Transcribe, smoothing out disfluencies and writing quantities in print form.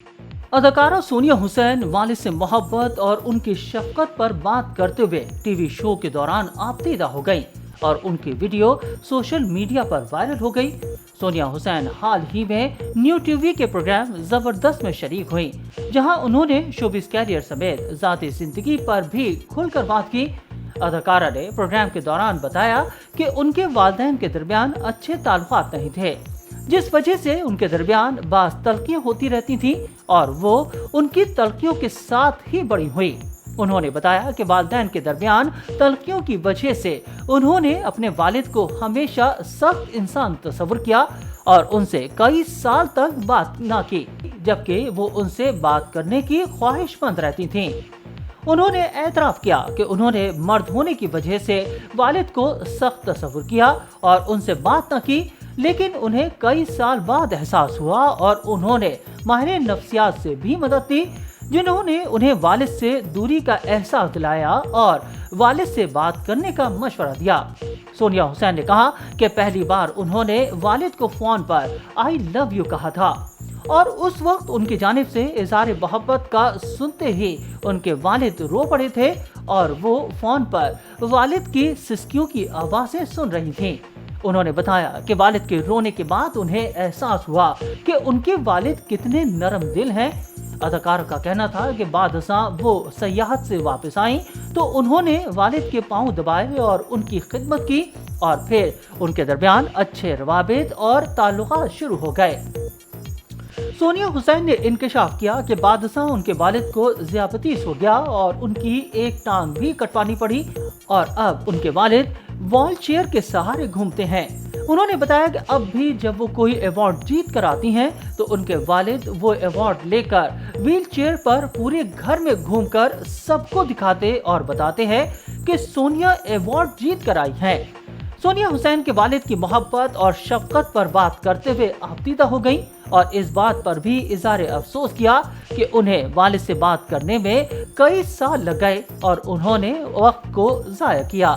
अदाकारा सोनिया हुसैन वालिद से मोहब्बत और उनकी शफकत पर बात करते हुए टीवी शो के दौरान आपतीदा हो गई और उनकी वीडियो सोशल मीडिया पर वायरल हो गई। सोनिया हुसैन हाल ही में न्यू टीवी के प्रोग्राम जबरदस्त में शरीक हुई, जहां उन्होंने शोबिस कैरियर समेत जाती जिंदगी पर भी खुलकर बात की। अदाकारा ने प्रोग्राम के दौरान बताया कि उनके वालिदैन के दरमियान अच्छे ताल्लुकात नहीं थे, जिस वजह से उनके दरमियान बास तल्खियां होती रहती थीं और वो उनकी तल्खियों के साथ ही बड़ी हुई। उन्होंने बताया कि वालिदैन के दरमियान तल्खियों की वजह से उन्होंने अपने वालिद को हमेशा सख्त इंसान तस्वुर किया और उनसे कई साल तक बात न की, जबकि वो उनसे बात करने की ख्वाहिशमंद रहती थीं। उन्होंने एतराफ़ किया कि उन्होंने मर्द होने की वजह से वालिद को सख्त तस्वुर किया और उनसे बात न की, लेकिन उन्हें कई साल बाद एहसास हुआ और उन्होंने माहिर नफ्सियात से भी मदद ली, जिन्होंने उन्हें वालिद से दूरी का एहसास दिलाया और वालिद से बात करने का मशवरा दिया। सोनिया हुसैन ने कहा कि पहली बार उन्होंने वालिद को फोन पर आई लव यू कहा था और उस वक्त उनकी जानिब से इज़हार मोहब्बत का सुनते ही उनके वालिद रो पड़े थे और वो फोन पर वालिद की सिसकियों की आवाज़ें सुन रही थीं। उन्होंने बताया कि वालिद के रोने के बाद उन्हें एहसास हुआ कि उनके वालिद कितने नरम दिल हैं। अदाकार का कहना था कि बाद वो सयाहत से वापस आईं तो उन्होंने वालिद के पांव दबाए और उनकी खिदमत की और फिर उनके दरमियान अच्छे रवाबित और ताल्लुकात शुरू हो गए। सोनिया हुसैन ने इंकशाफ किया कि बादशाह उनके वालिद को ज़ियाबतीस हो गया और उनकी एक टांग भी कटवानी पड़ी और अब उनके वालिद व्हील चेयर के सहारे घूमते हैं। उन्होंने बताया कि अब भी जब वो कोई अवार्ड जीत कर आती हैं तो उनके वालिद वो अवार्ड लेकर व्हील चेयर पर पूरे घर में घूमकर सबको दिखाते और बताते हैं कि सोनिया अवार्ड जीत कर आई हैं। सोनिया हुसैन के वालिद की मोहब्बत और शफकत पर बात करते हुए आपतीदा हो गईं और इस बात पर भी इज़हार अफसोस किया कि उन्हें वालिद से बात करने में कई साल लग गए और उन्होंने वक्त को ज़ाया किया।